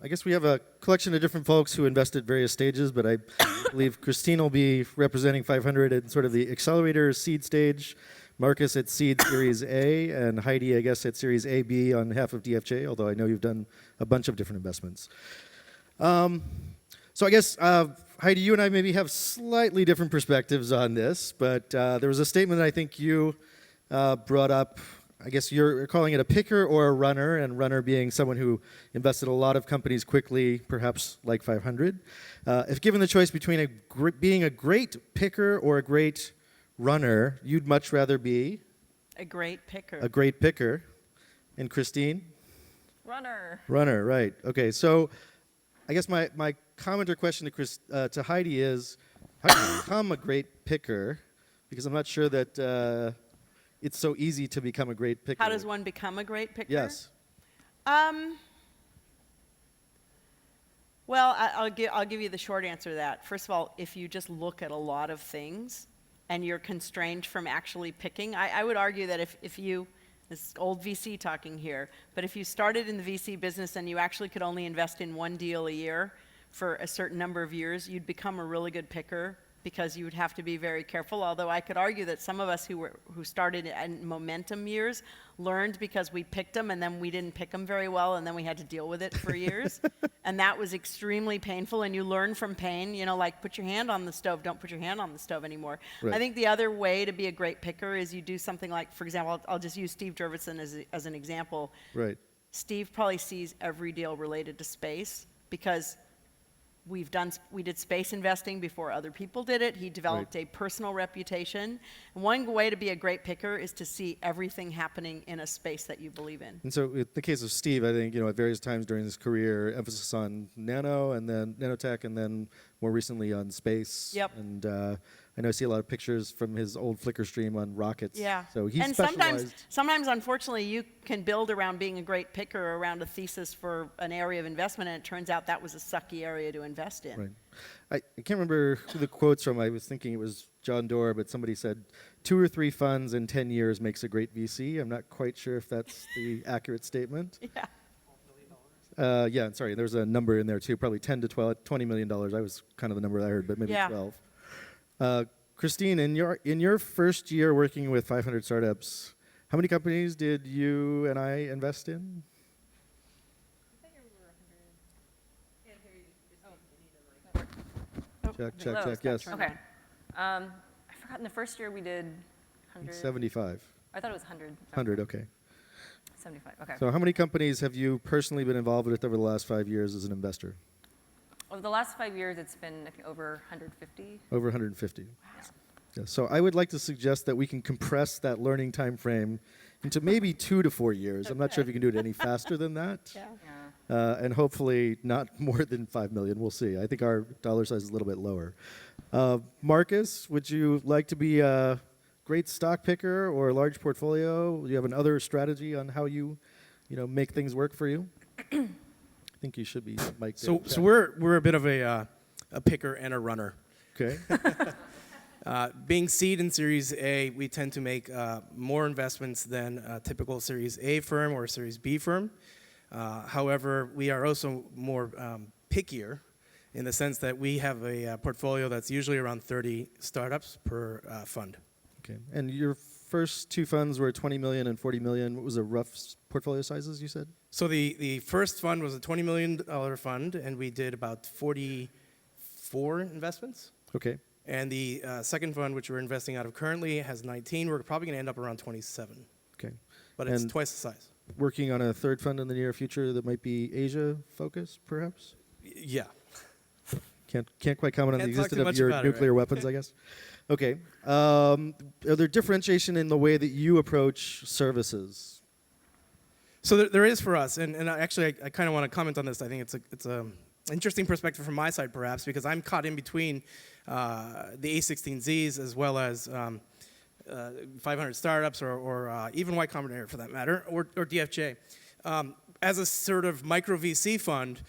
I guess we have a collection of different folks who invest at various stages, but I believe Christine will be representing 500 at sort of the accelerator seed stage, Marcus at seed series A, and Heidi, I guess, at series AB on behalf of DFJ, although I know you've done a bunch of different investments. So I guess, Heidi, you and I maybe have slightly different perspectives on this, but there was a statement I think you brought up. I guess you're calling it a picker or a runner, and runner being someone who invested a lot of companies quickly, perhaps like 500. If given the choice between being a great picker or a great runner, you'd much rather be? A great picker. A great picker. And Christine? Runner. Runner, right. Okay, so I guess my comment or question to Heidi is, how do you become a great picker? Because I'm not sure that it's so easy to become a great picker. How does one become a great picker? Yes. Well, I'll give you the short answer to that. First of all, if you just look at a lot of things and you're constrained from actually picking, I would argue that if you, this old VC talking here, but if you started in the VC business and you actually could only invest in one deal a year for a certain number of years, you'd become a really good picker, because you would have to be very careful. Although I could argue that some of us who started in momentum years learned because we picked them and then we didn't pick them very well and then we had to deal with it for years. And that was extremely painful, and you learn from pain, you know, like put your hand on the stove, don't put your hand on the stove anymore. Right. I think the other way to be a great picker is you do something like, for example, I'll just use Steve Jurvetson as an example. Right. Steve probably sees every deal related to space because we did space investing before other people did it. He developed a personal reputation. And one way to be a great picker is to see everything happening in a space that you believe in. And so in the case of Steve, I think, you know, at various times during his career, emphasis on nano and then nanotech and then more recently on space. Yep. And I know I see a lot of pictures from his old Flickr stream on rockets. Yeah. So he's and sometimes, unfortunately, you can build around being a great picker around a thesis for an area of investment, and it turns out that was a sucky area to invest in. Right. I can't remember who the quote's from. I was thinking it was John Doerr, but somebody said 2 or 3 funds in 10 years makes a great VC. I'm not quite sure if that's the accurate statement. Yeah. Yeah, sorry, there's a number in there too, probably 10 to 12, $20 million. I was kind of the number I heard, but maybe 12. Christine, in your first year working with 500 startups, how many companies did you and I invest in? Check, yes. Okay. I forgot in the first year we did 100. 75. I thought it was 100. 100, okay. 75, okay. So how many companies have you personally been involved with over the last 5 years as an investor? Over the last 5 years, it's been I think, over 150. Over 150. Wow. Yeah, so I would like to suggest that we can compress that learning time frame into maybe 2 to 4 years. Okay. I'm not sure if you can do it any faster than that. Yeah. And hopefully not more than 5 million. We'll see. I think our dollar size is a little bit lower. Marcus, would you like to be a great stock picker or a large portfolio? Do you have another strategy on how you make things work for you? I think you should be, Mike. So we're a bit of a picker and a runner. Okay. Being seed in Series A, we tend to make more investments than a typical Series A firm or a Series B firm. However, we are also more pickier in the sense that we have a portfolio that's usually around 30 startups per fund. Okay. And your first 2 funds were 20 million and 40 million. What was the rough portfolio sizes you said? So the first fund was a $20 million fund, and we did about 44 investments. Okay. And the second fund, which we're investing out of currently, has 19. We're probably going to end up around 27. Okay. But it's twice the size. Working on a third fund in the near future that might be Asia focused, perhaps? Yeah. Can't quite comment on the existence of your nuclear weapons, I guess. Okay. Are there differentiation in the way that you approach services? So there is for us, and actually I kind of want to comment on this. I think it's a interesting perspective from my side, perhaps, because I'm caught in between the A16Zs as well as 500 startups or even Y Combinator for that matter, or DFJ. As a sort of micro VC fund,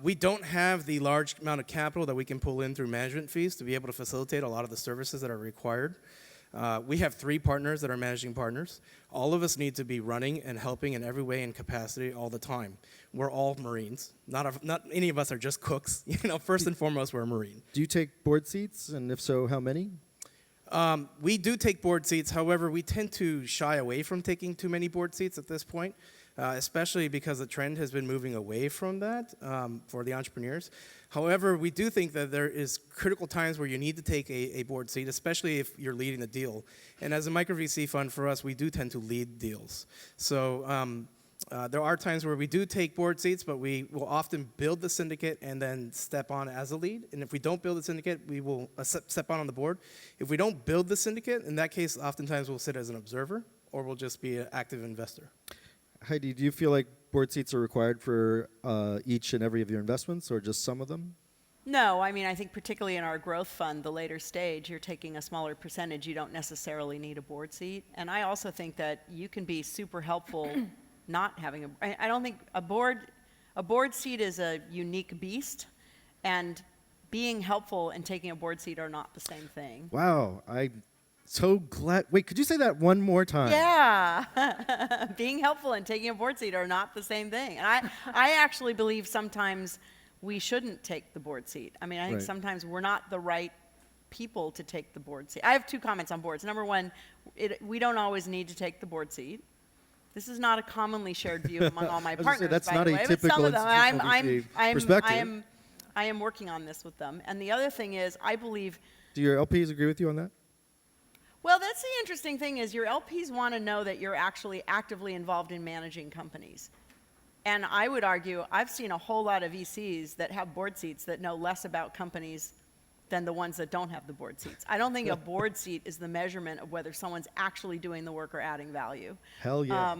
we don't have the large amount of capital that we can pull in through management fees to be able to facilitate a lot of the services that are required. We have 3 partners that are managing partners. All of us need to be running and helping in every way and capacity all the time. We're all Marines. Not any of us are just cooks. First and foremost, we're a Marine. Do you take board seats, and if so, how many? We do take board seats. However, we tend to shy away from taking too many board seats at this point, especially because the trend has been moving away from that for the entrepreneurs. However, we do think that there is critical times where you need to take a board seat, especially if you're leading the deal. And as a micro VC fund, for us, we do tend to lead deals. So there are times where we do take board seats, but we will often build the syndicate and then step on as a lead. And if we don't build the syndicate, we will step on the board. If we don't build the syndicate, in that case, oftentimes we'll sit as an observer or we'll just be an active investor. Heidi, do you feel like board seats are required for each and every of your investments, or just some of them? No, I mean, I think particularly in our growth fund, the later stage, you're taking a smaller percentage. You don't necessarily need a board seat. And I also think that you can be super helpful not having I don't think a board seat is a unique beast, and being helpful and taking a board seat are not the same thing. Wow, I'm so glad. Wait, could you say that one more time? Yeah. Being helpful and taking a board seat are not the same thing. And I actually believe sometimes we shouldn't take the board seat. I mean, I think Right. sometimes we're not the right people to take the board seat. I have 2 comments on boards. Number one, we don't always need to take the board seat. This is not a commonly shared view among all my I was gonna say, partners, that's by not the a way, but typical some of them, institutional VC perspective. I am working on this with them. And the other thing is, I believe, Do your LPs agree with you on that? well, that's the interesting thing is your LPs want to know that you're actually actively involved in managing companies. And I would argue, I've seen a whole lot of VCs that have board seats that know less about companies than the ones that don't have the board seats. I don't think a board seat is the measurement of whether someone's actually doing the work or adding value. Hell yeah.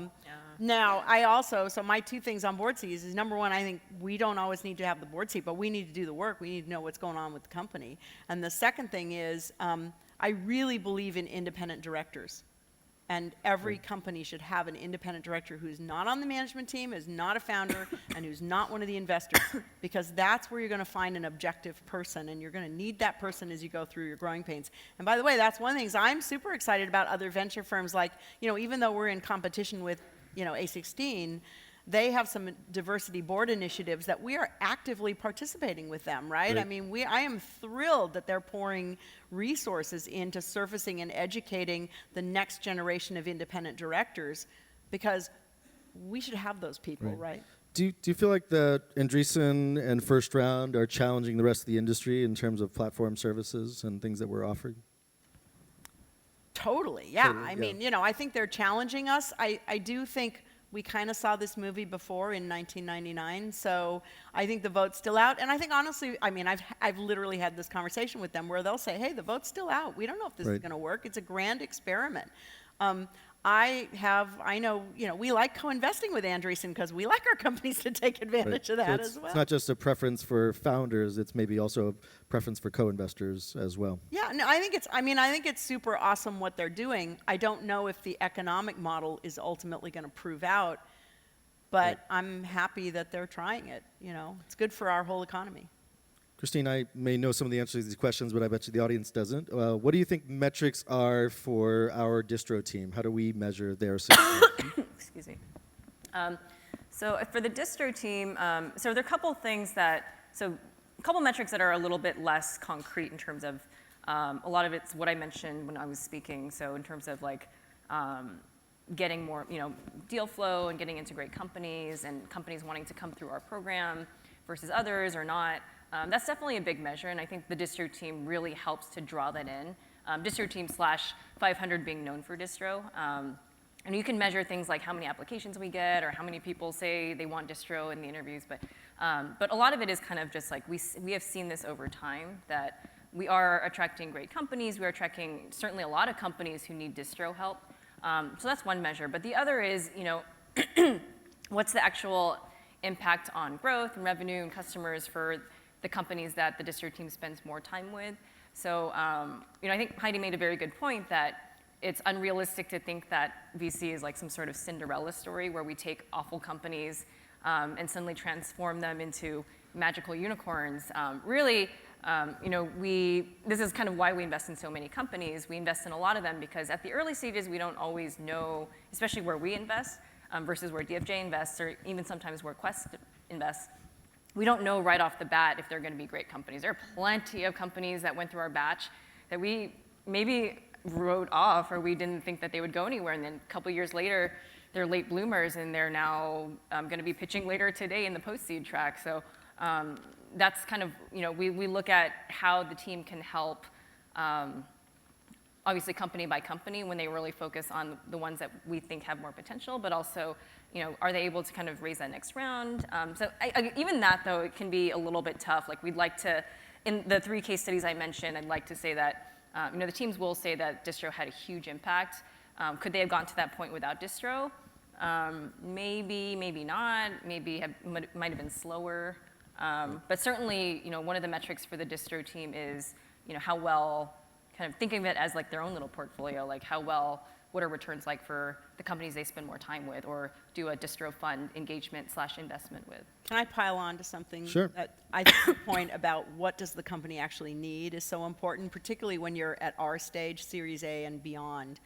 Now, so my 2 things on board seats is, number one, I think we don't always need to have the board seat, but we need to do the work. We need to know what's going on with the company. And the second thing is, I really believe in independent directors. And every company should have an independent director who's not on the management team, is not a founder, and who's not one of the investors, because that's where you're going to find an objective person, and you're going to need that person as you go through your growing pains. And by the way, that's one of the things I'm super excited about other venture firms, like, even though we're in competition with, A16, they have some diversity board initiatives that we are actively participating with them, right? Right. I mean, I am thrilled that they're pouring resources into surfacing and educating the next generation of independent directors, because we should have those people, right? Do you feel like the Andreessen and First Round are challenging the rest of the industry in terms of platform services and things that we're offering? Totally, yeah. Totally, I mean, I think they're challenging us. I do think we kind of saw this movie before in 1999, so I think the vote's still out. And I think, honestly, I mean, I've literally had this conversation with them where they'll say, hey, the vote's still out. We don't know if this is going to work. It's a grand experiment. I know, we like co-investing with Andreessen because we like our companies to take advantage of that as well. It's not just a preference for founders, it's maybe also a preference for co-investors as well. Yeah, no, I think it's super awesome what they're doing. I don't know if the economic model is ultimately going to prove out, but I'm happy that they're trying it. It's good for our whole economy. Christine, I may know some of the answers to these questions, but I bet you the audience doesn't. What do you think metrics are for our distro team? How do we measure their success? Excuse me. So for the distro team, so there are a couple things a couple metrics that are a little bit less concrete in terms of, a lot of it's what I mentioned when I was speaking. So in terms of getting more, deal flow and getting into great companies and companies wanting to come through our program versus others or not. That's definitely a big measure, and I think the distro team really helps to draw that in. Distro team /500 being known for distro. And you can measure things like how many applications we get or how many people say they want distro in the interviews. But a lot of it is kind of just like we have seen this over time, that we are attracting great companies. We are attracting certainly a lot of companies who need distro help. So that's one measure. But the other is, what's the actual impact on growth and revenue and customers for the companies that the distro team spends more time with. So, I think Heidi made a very good point that it's unrealistic to think that VC is like some sort of Cinderella story where we take awful companies and suddenly transform them into magical unicorns. Really, This is kind of why we invest in so many companies. We invest in a lot of them because at the early stages, we don't always know, especially where we invest versus where DFJ invests, or even sometimes where Quest invests. We don't know right off the bat if they're going to be great companies. There are plenty of companies that went through our batch that we maybe wrote off, or we didn't think that they would go anywhere, and then a couple years later, they're late bloomers, and they're now going to be pitching later today in the post-seed track. So that's kind of, we look at how the team can help, obviously company by company, when they really focus on the ones that we think have more potential, but also, are they able to kind of raise that next round? Even that, though, it can be a little bit tough. Like, we'd like to, in the 3 case studies I mentioned, I'd like to say that, the teams will say that distro had a huge impact. Could they have gotten to that point without distro? Maybe, maybe not. Maybe might have been slower. But certainly, one of the metrics for the distro team is, how well, kind of thinking of it as like their own little portfolio, like how well, what are returns like for the companies they spend more time with, or do a distro fund engagement/investment with. Can I pile on to something? Sure. That I think the point about what does the company actually need is so important, particularly when you're at our stage, Series A and beyond.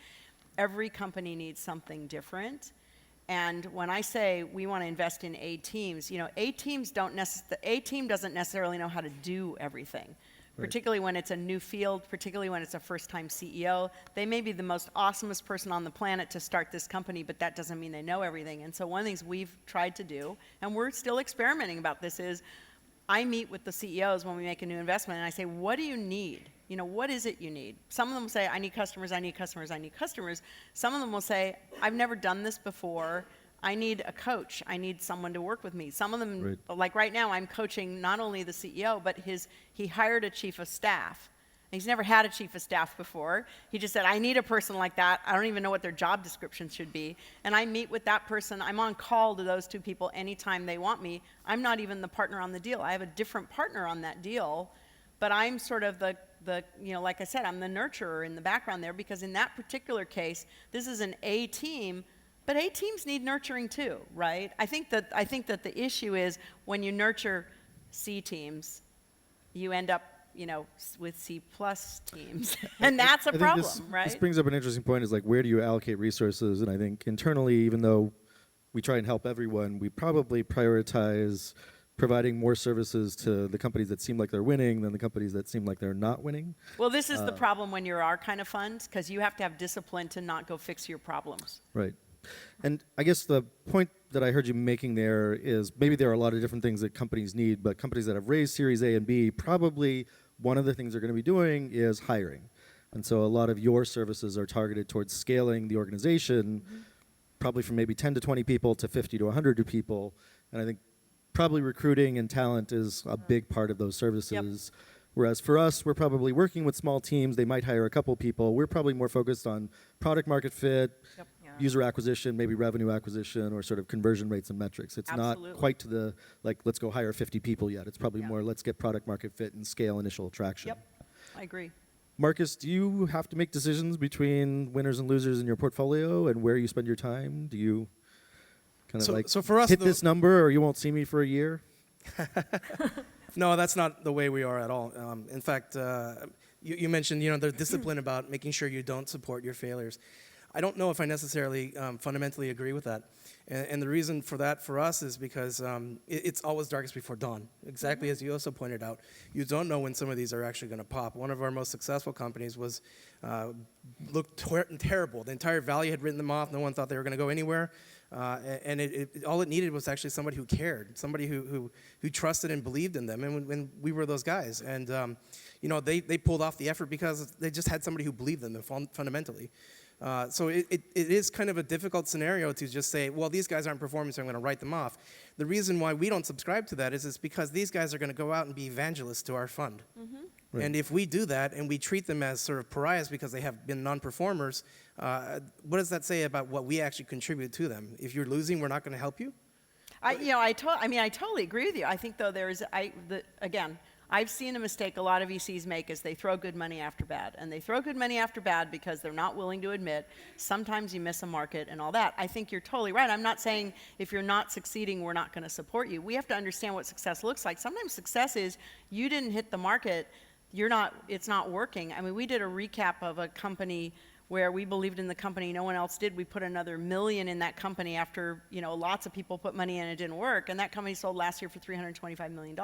Every company needs something different. And when I say we want to invest in A teams, A teams the A team doesn't necessarily know how to do everything. Particularly when it's a new field, particularly when it's a first-time CEO. They may be the most awesomest person on the planet to start this company, but that doesn't mean they know everything. And so one of the things we've tried to do, and we're still experimenting about this, is I meet with the CEOs when we make a new investment, and I say, what do you need? What is it you need? Some of them will say, I need customers, I need customers, I need customers. Some of them will say, I've never done this before. I need a coach. I need someone to work with me. Some of them, like right now, I'm coaching not only the CEO, but he hired a chief of staff. He's never had a chief of staff before. He just said, I need a person like that. I don't even know what their job description should be. And I meet with that person. I'm on call to those 2 people anytime they want me. I'm not even the partner on the deal. I have a different partner on that deal, but I'm sort of the like I said, I'm the nurturer in the background there, because in that particular case, this is an A team. But A teams need nurturing too, right? I think that the issue is when you nurture C teams, you end up, with C+ teams, and that's a problem, right? This brings up an interesting point: is like, where do you allocate resources? And I think internally, even though we try and help everyone, we probably prioritize providing more services to the companies that seem like they're winning than the companies that seem like they're not winning. Well, this is the problem when you're our kind of fund, because you have to have discipline to not go fix your problems. Right. And I guess the point that I heard you making there is maybe there are a lot of different things that companies need, but companies that have raised Series A and B, probably one of the things they're going to be doing is hiring. And so a lot of your services are targeted towards scaling the organization, probably from maybe 10 to 20 people to 50 to 100 people. And I think probably recruiting and talent is a big part of those services. Yep. Whereas for us, we're probably working with small teams. They might hire a couple people. We're probably more focused on product market fit, user acquisition, maybe revenue acquisition, or sort of conversion rates and metrics. It's not quite to the, like, let's go hire 50 people yet. It's probably more, let's get product market fit and scale initial traction. Yep, I agree. Marcus, do you have to make decisions between winners and losers in your portfolio and where you spend your time? Do you kind of so for us, hit this number or you won't see me for a year? No, that's not the way we are at all. In fact, you mentioned, the discipline about making sure you don't support your failures. I don't know if I necessarily fundamentally agree with that. And the reason for that for us is because it's always darkest before dawn. Exactly as you also pointed out. You don't know when some of these are actually going to pop. One of our most successful companies looked terrible. The entire valley had written them off. No one thought they were going to go anywhere. And all it needed was actually somebody who cared, somebody who trusted and believed in them. And when we were those guys. And they pulled off the effort because they just had somebody who believed in them fundamentally. So it is kind of a difficult scenario to just say, well, these guys aren't performing, so I'm going to write them off. The reason why we don't subscribe to that is because these guys are going to go out and be evangelists to our fund. Right. And if we do that and we treat them as sort of pariahs because they have been non-performers, what does that say about what we actually contribute to them? If you're losing, we're not going to help you? I totally agree with you. I think, though, again, I've seen a mistake a lot of VCs make is they throw good money after bad. And they throw good money after bad because they're not willing to admit sometimes you miss a market and all that. I think you're totally right. I'm not saying if you're not succeeding, we're not going to support you. We have to understand what success looks like. Sometimes success is you didn't hit the market, it's not working. I mean, we did a recap of a company where we believed in the company, no one else did. We put another $1 million in that company after, lots of people put money in and it didn't work. And that company sold last year for $325 million.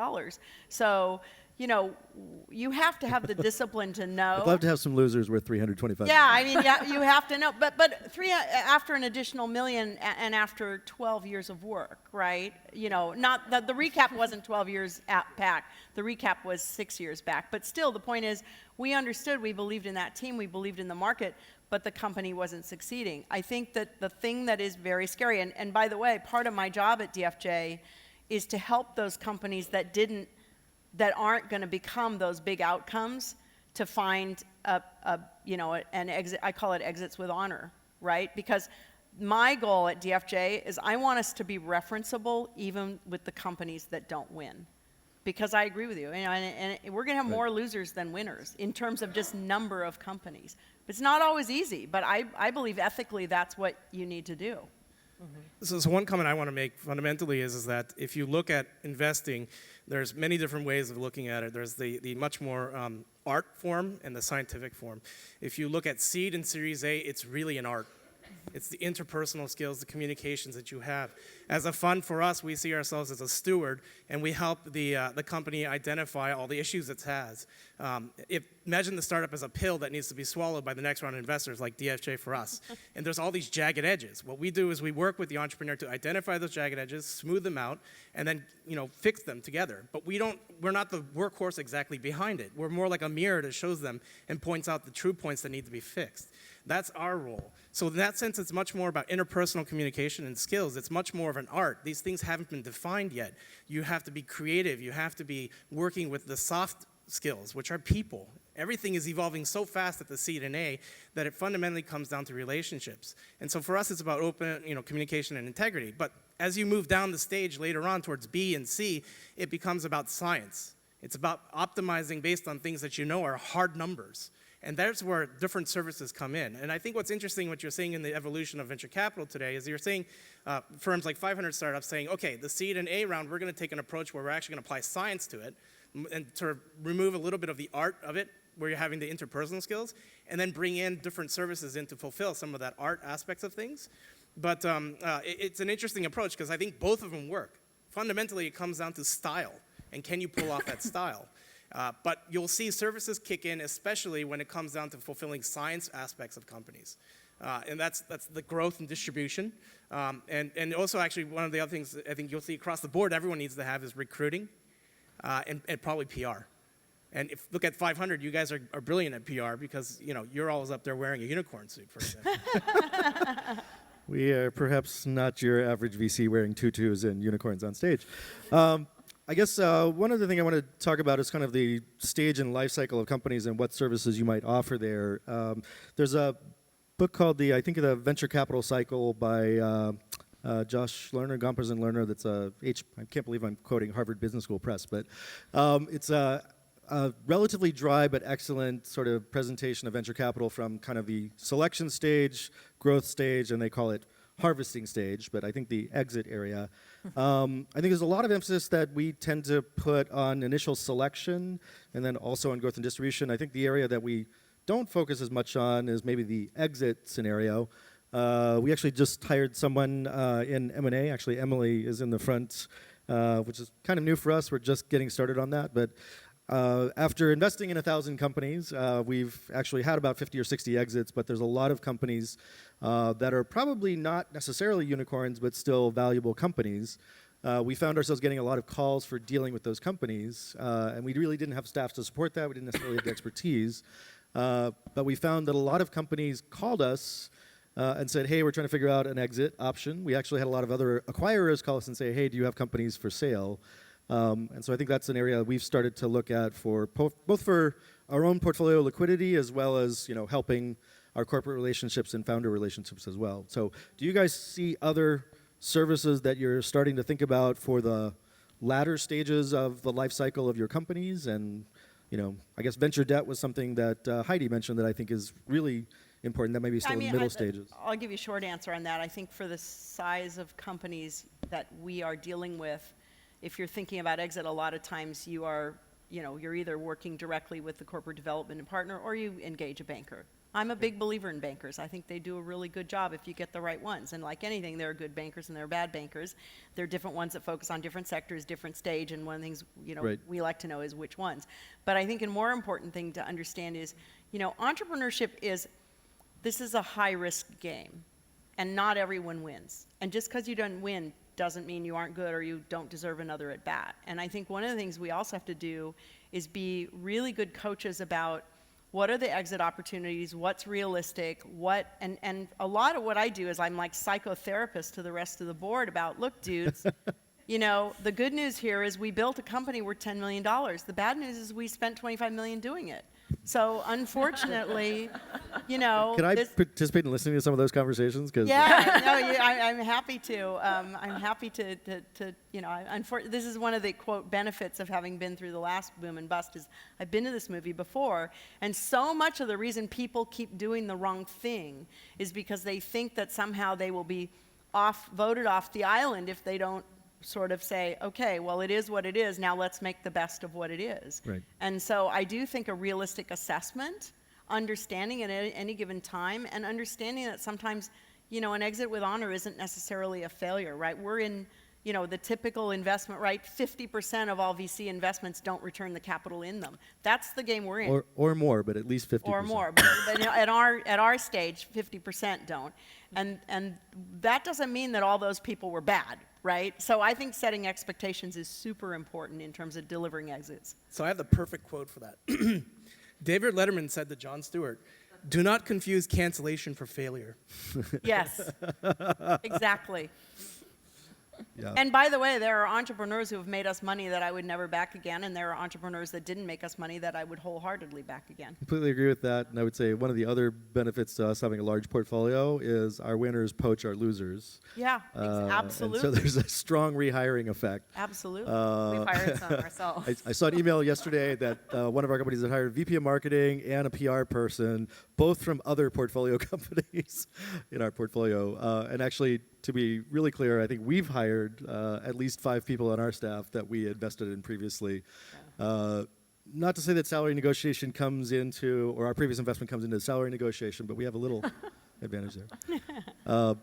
So, you have to have the discipline to know. I'd love to have some losers worth 325. Yeah, I mean, yeah, you have to know. But after an additional $1 million and after 12 years of work, right? Not the recap wasn't 12 years back. The recap was 6 years back. But still, the point is, we understood, we believed in that team, we believed in the market, but the company wasn't succeeding. I think that the thing that is very scary, and by the way, part of my job at DFJ is to help those companies that aren't going to become those big outcomes to find an exit. I call it exits with honor, right? Because my goal at DFJ is I want us to be referenceable even with the companies that don't win. Because I agree with you, and we're going to have more losers than winners in terms of just number of companies. It's not always easy, but I believe ethically that's what you need to do. So one comment I want to make fundamentally is that if you look at investing, there's many different ways of looking at it. There's the much more art form and the scientific form. If you look at seed and Series A, it's really an art. It's the interpersonal skills, the communications that you have. As a fund, for us, we see ourselves as a steward, and we help the company identify all the issues it has. Imagine the startup as a pill that needs to be swallowed by the next round of investors, like DFJ for us. And there's all these jagged edges. What we do is we work with the entrepreneur to identify those jagged edges, smooth them out, and then fix them together. But we're not the workhorse exactly behind it. We're more like a mirror that shows them and points out the true points that need to be fixed. That's our role. So in that sense, it's much more about interpersonal communication and skills. It's much more of an art. These things haven't been defined yet. You have to be creative. You have to be working with the soft skills, which are people. Everything is evolving so fast at the seed and A that it fundamentally comes down to relationships. And so for us, it's about open communication and integrity. But as you move down the stage later on towards B and C, it becomes about science. It's about optimizing based on things that are hard numbers. And that's where different services come in. And I think what's interesting, what you're seeing in the evolution of venture capital today, is you're seeing firms like 500 startups saying, okay, the seed and A round, we're going to take an approach where we're actually going to apply science to it and sort of remove a little bit of the art of it, where you're having the interpersonal skills, and then bring in different services in to fulfill some of that art aspects of things. But it's an interesting approach because I think both of them work. Fundamentally, it comes down to style, and can you pull off that style? But you'll see services kick in, especially when it comes down to fulfilling science aspects of companies. And that's the growth and distribution. And also, actually, one of the other things I think you'll see across the board everyone needs to have is recruiting and probably PR. And look at 500, you guys are brilliant at PR because you're always up there wearing a unicorn suit, for example. We are perhaps not your average VC wearing tutus and unicorns on stage. I guess one other thing I want to talk about is kind of the stage and life cycle of companies and what services you might offer there. There's a book called the Venture Capital Cycle by Josh Lerner, Gompers and Lerner. That's I can't believe I'm quoting Harvard Business School Press, but it's a relatively dry but excellent sort of presentation of venture capital from kind of the selection stage, growth stage, and they call it harvesting stage, but I think the exit area. I think there's a lot of emphasis that we tend to put on initial selection and then also on growth and distribution. I think the area that we don't focus as much on is maybe the exit scenario. We actually just hired someone in M&A. Actually, Emily is in the front, which is kind of new for us. We're just getting started on that, but after investing in 1,000 companies, we've actually had about 50 or 60 exits, but there's a lot of companies that are probably not necessarily unicorns, but still valuable companies. We found ourselves getting a lot of calls for dealing with those companies, and we really didn't have staff to support that. We didn't necessarily have the expertise. But we found that a lot of companies called us and said, hey, we're trying to figure out an exit option. We actually had a lot of other acquirers call us and say, hey, do you have companies for sale? And so I think that's an area we've started to look at for both for our own portfolio liquidity as well as helping our corporate relationships and founder relationships as well. So do you guys see other services that you're starting to think about for the latter stages of the life cycle of your companies, and I guess venture debt was something that Heidi mentioned that I think is really important. That maybe still in the middle stages. I'll give you a short answer on that. I think for the size of companies that we are dealing with, if you're thinking about exit, a lot of times you are, you're either working directly with the corporate development partner or you engage a banker. I'm a big believer in bankers. I think they do a really good job if you get the right ones. And like anything, there are good bankers and there are bad bankers. There are different ones that focus on different sectors, different stage, and one of the things Right. we like to know is which ones. But I think a more important thing to understand is, entrepreneurship this is a high-risk game, and not everyone wins. And just because you don't win doesn't mean you aren't good or you don't deserve another at bat. And I think one of the things we also have to do is be really good coaches about what are the exit opportunities, what's realistic, and a lot of what I do is I'm like psychotherapist to the rest of the board about, look, dudes, the good news here is we built a company worth $10 million. The bad news is we spent $25 million doing it. So unfortunately, Can I participate in listening to some of those conversations? Yeah, no, I'm happy to. I'm happy to this is one of the, quote, benefits of having been through the last boom and bust is I've been to this movie before, and so much of the reason people keep doing the wrong thing is because they think that somehow they will be voted off the island if they don't sort of say, okay, well, it is what it is, now let's make the best of what it is. Right. And so I do think a realistic assessment, understanding at any given time, and understanding that sometimes, an exit with honor isn't necessarily a failure, right? We're in, the typical investment, right? 50% of all VC investments don't return the capital in them. That's the game we're in. Or more, but at least 50%. Or more, but at our stage, 50% don't. And that doesn't mean that all those people were bad, right? So I think setting expectations is super important in terms of delivering exits. So I have the perfect quote for that. David Letterman said to Jon Stewart, "Do not confuse cancellation for failure." Yes, exactly. Yeah. And by the way, there are entrepreneurs who have made us money that I would never back again, and there are entrepreneurs that didn't make us money that I would wholeheartedly back again. Completely agree with that. And I would say one of the other benefits to us having a large portfolio is our winners poach our losers. Yeah, absolutely. And so there's a strong rehiring effect. Absolutely. We've hired some ourselves. I saw an email yesterday that one of our companies had hired a VP of marketing and a PR person, both from other portfolio companies in our portfolio. And actually, to be really clear, I think we've hired at least 5 people on our staff that we invested in previously. Not to say that salary negotiation comes into, or our previous investment comes into salary negotiation, but we have a little advantage there.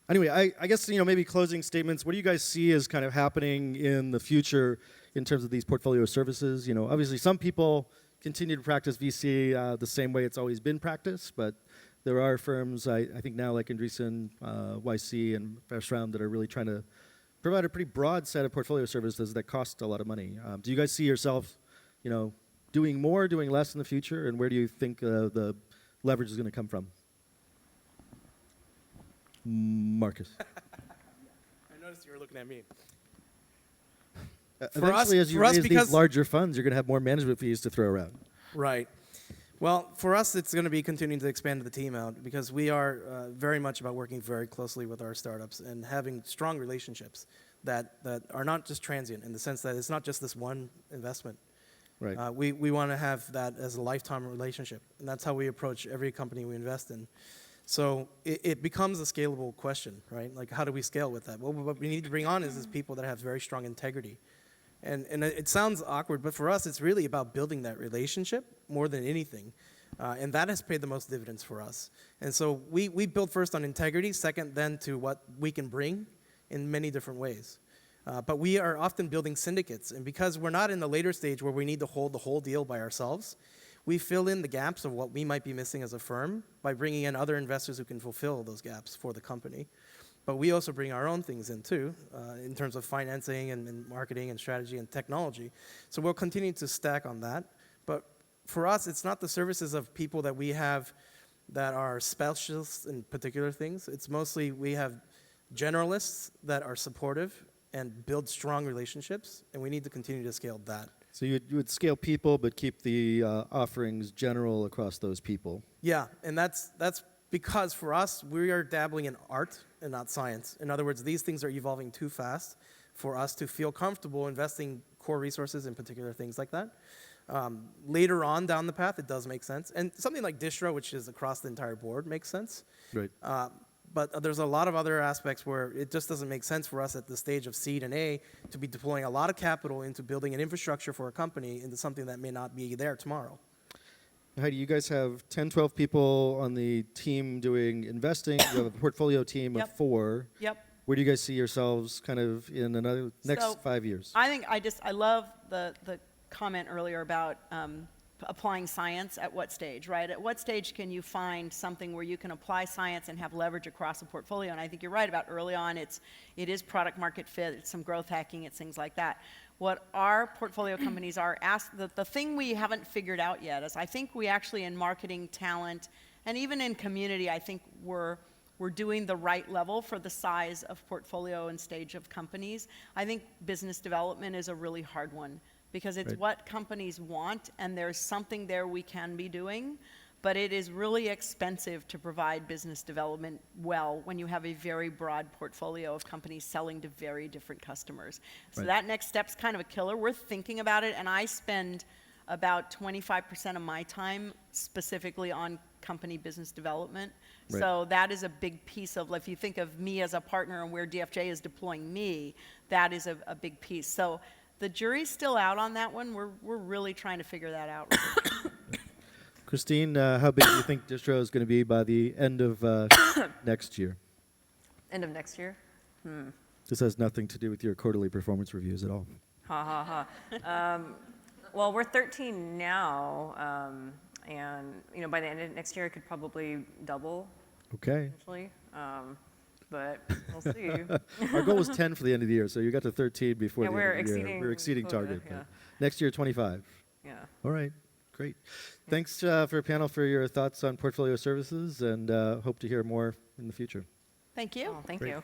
Anyway, I guess, maybe closing statements. What do you guys see as kind of happening in the future in terms of these portfolio services? Obviously some people continue to practice VC the same way it's always been practiced, but there are firms, I think now like Andreessen, YC, and First Round that are really trying to provide a pretty broad set of portfolio services that cost a lot of money. Do you guys see yourself, doing more, doing less in the future, and where do you think the leverage is going to come from? Marcus. I noticed you were looking at me. Eventually, as you raise these larger funds, you're going to have more management fees to throw around. Right. Well, for us, it's going to be continuing to expand the team out because we are very much about working very closely with our startups and having strong relationships that are not just transient in the sense that it's not just this one investment. Right. We want to have that as a lifetime relationship, and that's how we approach every company we invest in. So it becomes a scalable question, right? Like, how do we scale with that? Well, what we need to bring on is people that have very strong integrity. And it sounds awkward, but for us, it's really about building that relationship more than anything. And that has paid the most dividends for us. And so we build first on integrity, second then to what we can bring in many different ways. But we are often building syndicates. And because we're not in the later stage where we need to hold the whole deal by ourselves, we fill in the gaps of what we might be missing as a firm by bringing in other investors who can fulfill those gaps for the company. But we also bring our own things in too, in terms of financing and marketing and strategy and technology. So we'll continue to stack on that. But for us, it's not the services of people that we have that are specialists in particular things. It's mostly we have generalists that are supportive and build strong relationships, and we need to continue to scale that. So you would scale people, but keep the offerings general across those people. Yeah, and that's because for us, we are dabbling in art and not science. In other words, these things are evolving too fast for us to feel comfortable investing core resources in particular things like that. Later on down the path, it does make sense. And something like distro, which is across the entire board, makes sense. Right. But there's a lot of other aspects where it just doesn't make sense for us at the stage of seed and A to be deploying a lot of capital into building an infrastructure for a company into something that may not be there tomorrow. Heidi, you guys have 10, 12 people on the team doing investing. You have a portfolio team of Yep. 4. Yep. Where do you guys see yourselves kind of in another next So, 5 years? I think I love the comment earlier about applying science at what stage, right? At what stage can you find something where you can apply science and have leverage across a portfolio? And I think you're right about early on, it is product market fit, it's some growth hacking, it's things like that. What our portfolio companies are asked, the thing we haven't figured out yet is I think we actually in marketing talent and even in community, I think we're doing the right level for the size of portfolio and stage of companies. I think business development is a really hard one because it's Right. what companies want and there's something there we can be doing, but it is really expensive to provide business development well when you have a very broad portfolio of companies selling to very different customers. So Right. that next step's kind of a killer. We're thinking about it and I spend about 25% of my time specifically on company business development. Right. So that is a big piece of, if you think of me as a partner and where DFJ is deploying me, that is a big piece. So the jury's still out on that one. We're really trying to figure that out. Christine, how big do you think distro is going to be by the end of next year? End of next year? This has nothing to do with your quarterly performance reviews at all. Ha ha ha. Well, we're 13 now, and by the end of next year, it could probably double Okay. potentially. But we'll see. Our goal was 10 for the end of the year, so you got to 13 before Yeah, the we're end of the year. exceeding We're exceeding quota, target. yeah. But next year, 25. Yeah. All right. Great. Thanks for a panel for your thoughts on portfolio services, and hope to hear more in the future. Thank you. Well, thank Great. you.